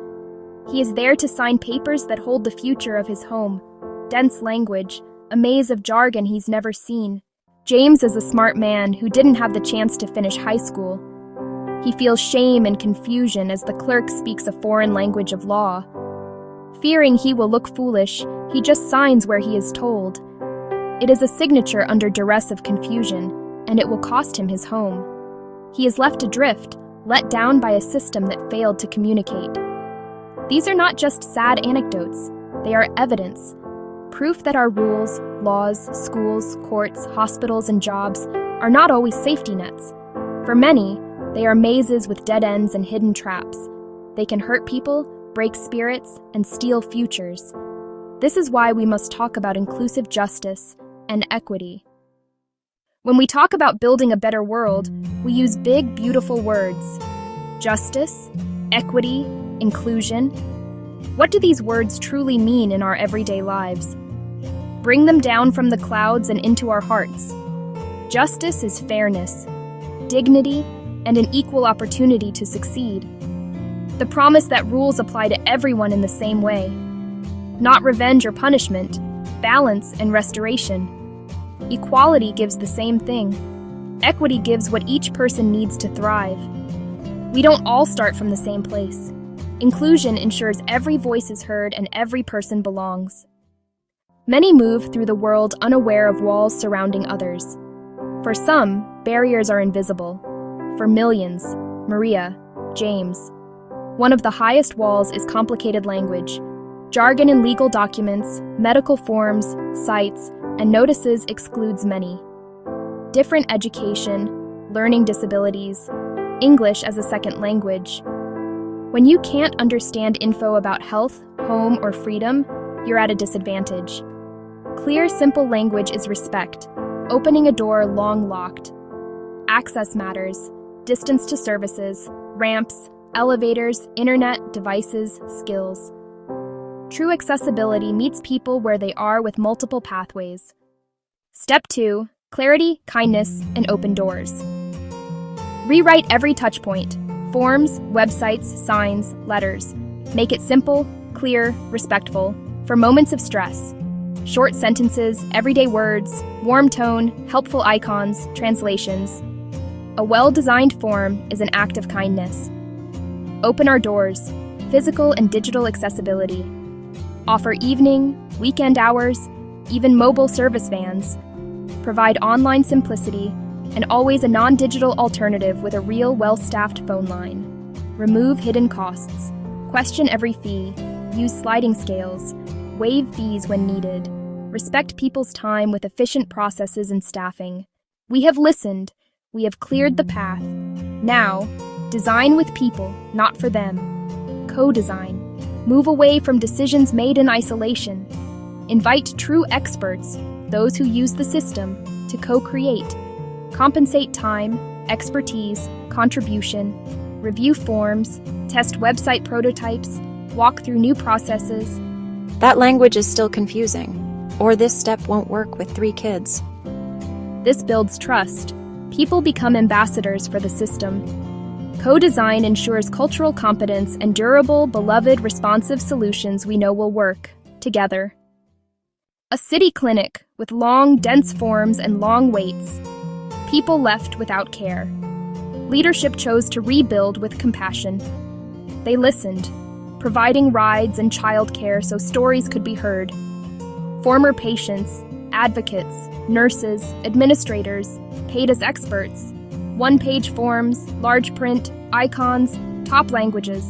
He is there to sign papers that hold the future of his home. Dense language, a maze of jargon he's never seen. James is a smart man who didn't have the chance to finish high school. He feels shame and confusion as the clerk speaks a foreign language of law. Fearing he will look foolish, he just signs where he is told. It is a signature under duress of confusion, and it will cost him his home. He is left adrift, let down by a system that failed to communicate. These are not just sad anecdotes, they are evidence. Proof that our rules, laws, schools, courts, hospitals, and jobs are not always safety nets. For many, they are mazes with dead ends and hidden traps. They can hurt people, break spirits, and steal futures. This is why we must talk about inclusive justice and equity. When we talk about building a better world, we use big, beautiful words. Justice, equity, inclusion. What do these words truly mean in our everyday lives? Bring them down from the clouds and into our hearts. Justice is fairness, dignity, and an equal opportunity to succeed. The promise that rules apply to everyone in the same way. Not revenge or punishment, balance and restoration. Equality gives the same thing. Equity gives what each person needs to thrive. We don't all start from the same place. Inclusion ensures every voice is heard and every person belongs. Many move through the world unaware of walls surrounding others. For some, barriers are invisible. For millions, Maria, James. One of the highest walls is complicated language. Jargon in legal documents, medical forms, sites, and notices excludes many. Different education, learning disabilities, English as a second language. When you can't understand info about health, home, or freedom, you're at a disadvantage. Clear, simple language is respect, opening a door long locked. Access matters, distance to services, ramps, elevators, internet, devices, skills. True accessibility meets people where they are with multiple pathways. Step 2, clarity, kindness, and open doors. Rewrite every touchpoint. Forms, websites, signs, letters. Make it simple, clear, respectful, for moments of stress. Short sentences, everyday words, warm tone, helpful icons, translations. A well-designed form is an act of kindness. Open our doors, physical and digital accessibility. Offer evening, weekend hours, even mobile service vans. Provide online simplicity, and always a non-digital alternative with a real, well-staffed phone line. Remove hidden costs. Question every fee. Use sliding scales. Waive fees when needed. Respect people's time with efficient processes and staffing. We have listened. We have cleared the path. Now, design with people, not for them. Co-design. Move away from decisions made in isolation. Invite true experts, those who use the system, to co-create. Compensate time, expertise, contribution, review forms, test website prototypes, walk through new processes. That language is still confusing, or this step won't work with 3 kids. This builds trust. People become ambassadors for the system. Co-design ensures cultural competence and durable, beloved, responsive solutions we know will work, together. A city clinic with long, dense forms and long waits. People left without care. Leadership chose to rebuild with compassion. They listened, providing rides and childcare so stories could be heard. Former patients, advocates, nurses, administrators, paid as experts. One-page forms, large print, icons, top languages.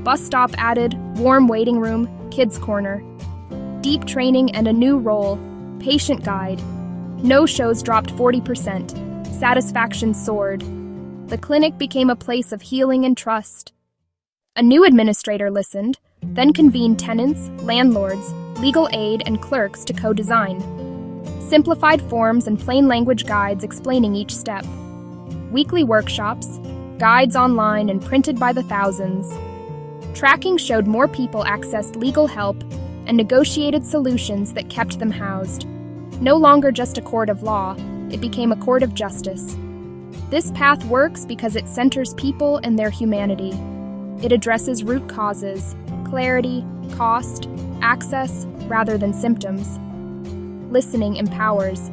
Bus stop added, Warm waiting room, kids' corner. Deep training and a new role, patient guide. No-shows dropped 40%. Satisfaction soared. The clinic became a place of healing and trust. A new administrator listened, then convened tenants, landlords, legal aid, and clerks to co-design. Simplified forms and plain language guides explaining each step. Weekly workshops, guides online and printed by the thousands. Tracking showed more people accessed legal help and negotiated solutions that kept them housed. No longer just a court of law, it became a court of justice. This path works because it centers people and their humanity. It addresses root causes, clarity, cost, access, rather than symptoms. Listening empowers.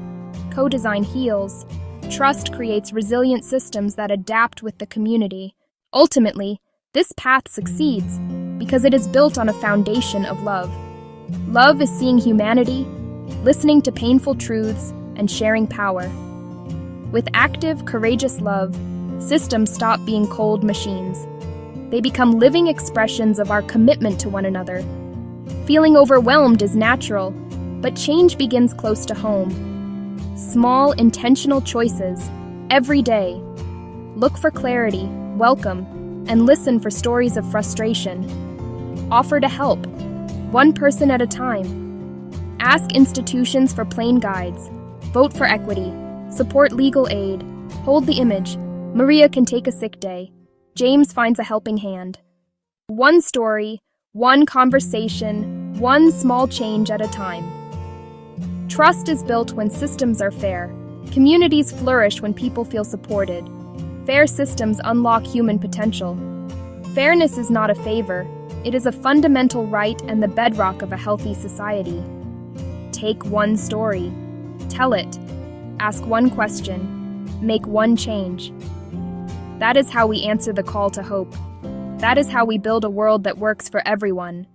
Co-design heals. Trust creates resilient systems that adapt with the community. Ultimately, this path succeeds because it is built on a foundation of love. Love is seeing humanity, listening to painful truths, and sharing power. With active, courageous love, systems stop being cold machines. They become living expressions of our commitment to one another. Feeling overwhelmed is natural, but change begins close to home. Small, intentional choices, every day. Look for clarity, welcome, and listen for stories of frustration. Offer to help, one person at a time. Ask institutions for plain guides. Vote for equity. Support legal aid. Hold the image. Maria can take a sick day. James finds a helping hand. One story, one conversation, one small change at a time. Trust is built when systems are fair. Communities flourish when people feel supported. Fair systems unlock human potential. Fairness is not a favor. It is a fundamental right and the bedrock of a healthy society. Take one story. Tell it. Ask one question. Make one change. That is how we answer the call to hope. That is how we build a world that works for everyone.